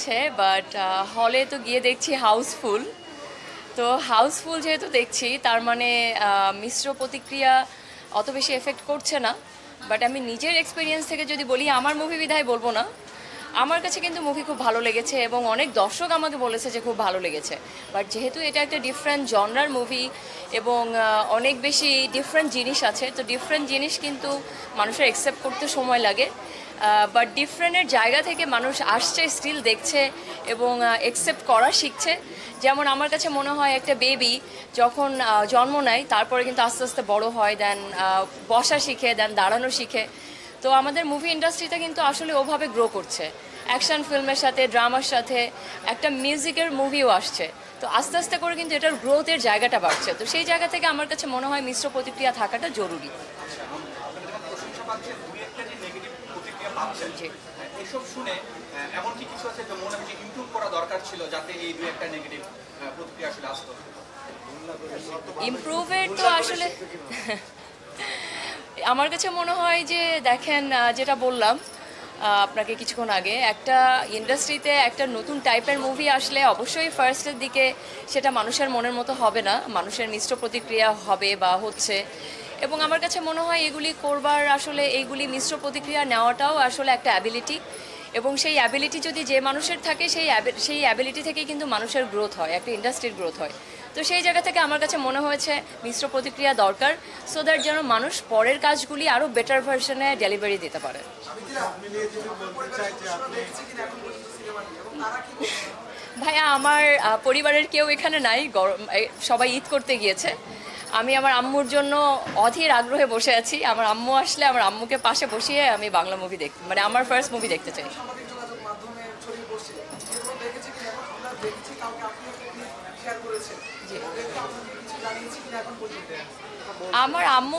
লেগেছে, বাট হলে তো গিয়ে দেখছি হাউসফুল। তো হাউসফুল যেহেতু দেখছি, তার মানে মিশ্র প্রতিক্রিয়া অত বেশি এফেক্ট করছে না। বাট আমি নিজের এক্সপিরিয়েন্স থেকে যদি বলি, আমার মুভি বিধায় বলবো না, আমার কাছে কিন্তু মুভি খুব ভালো লেগেছে এবং অনেক দর্শক আমাকে বলেছে যে খুব ভালো লেগেছে। বাট যেহেতু এটা একটা ডিফারেন্ট জনরার মুভি এবং অনেক বেশি ডিফারেন্ট জিনিস আছে, তো ডিফারেন্ট জিনিস কিন্তু মানুষের অ্যাকসেপ্ট করতে সময় লাগে। বাট ডিফারেন্টের জায়গা থেকে মানুষ আসছে, স্টিল দেখছে এবং অ্যাকসেপ্ট করা শিখছে। যেমন আমার কাছে মনে হয় একটা বেবি যখন জন্ম নেয়, তারপরে কিন্তু আস্তে আস্তে বড় হয়, দেন বসা শিখে, দেন দাঁড়ানো শিখে। তো আমাদের মুভি ইন্ডাস্ট্রিটা কিন্তু আসলে ওভাবে গ্রো করছে, অ্যাকশন ফিল্মের সাথে, ড্রামার সাথে, একটা মিউজিকের মুভিও আসছে। তো আস্তে আস্তে করে কিন্তু এটার গ্রোথের জায়গাটা বাড়ছে। তো সেই জায়গা থেকে আমার কাছে মনে হয় মিশ্র প্রতিক্রিয়া থাকাটা জরুরি। জি। এসব শুনে এমন কি কিছু আছে যে মনে হয় ইমপ্রুভ করা দরকার ছিল যাতে এই দুই একটা নেগেটিভ প্রতিক্রিয়া আসলে আসতো? ইমপ্রুভের তো আসলে আমার কাছে মনে হয় যে দেখেন, যেটা বললাম আপনাকে কিছুক্ষণ আগে, একটা ইন্ডাস্ট্রিতে একটা নতুন টাইপের মুভি আসলে অবশ্যই ফার্স্টের দিকে সেটা মানুষের মনের মতো হবে না, মানুষের মিশ্র প্রতিক্রিয়া হবে বা হচ্ছে। এবং আমার কাছে মনে হয় এগুলি করবার আসলে এইগুলি মিশ্র প্রতিক্রিয়া নেওয়াটাও আসলে একটা অ্যাবিলিটি। এবং সেই অ্যাবিলিটি যদি যে মানুষের থাকে, সেই অ্যাবিলিটি থেকেই কিন্তু মানুষের গ্রোথ হয়, একটা ইন্ডাস্ট্রির গ্রোথ হয়। তো সেই জায়গা থেকে আমার কাছে মনে হয়েছে মিশ্র প্রতিক্রিয়া দরকার, সো দ্যাট যেন মানুষ পরের কাজগুলি আরও বেটার ভার্সনে ডেলিভারি দিতে পারে। ভাইয়া, আমার পরিবারের কেউ এখানে নাই, সবাই ঈদ করতে গিয়েছে। আমি আমার আম্মুর জন্য অধীর আগ্রহে বসে আছি। আমার আম্মু আসলে আমার আম্মুকে পাশে বসিয়ে আমি বাংলা মুভি দেখতে, মানে আমার ফার্স্ট মুভি দেখতে চাই। জি। আমার আম্মু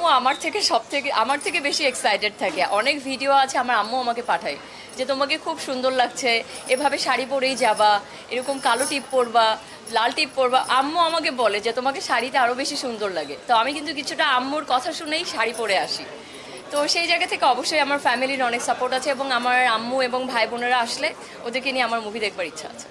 আমার থেকে বেশি এক্সাইটেড থাকে। অনেক ভিডিও আছে আমার আম্মু আমাকে পাঠায় যে তোমাকে খুব সুন্দর লাগছে, এভাবে শাড়ি পরেই যাবা, এরকম কালো টিপ পরবা, লাল টিপ পরবা। আম্মু আমাকে বলে যে তোমাকে শাড়িতে আরও বেশি সুন্দর লাগে। তো আমি কিন্তু কিছুটা আম্মুর কথা শুনেই শাড়ি পরে আসি। তো সেই জায়গা থেকে অবশ্যই আমার ফ্যামিলির অনেক সাপোর্ট আছে এবং আমার আম্মু এবং ভাই বোনেরা আসলে ওদেরকে নিয়ে আমার মুভি দেখবার ইচ্ছা আছে।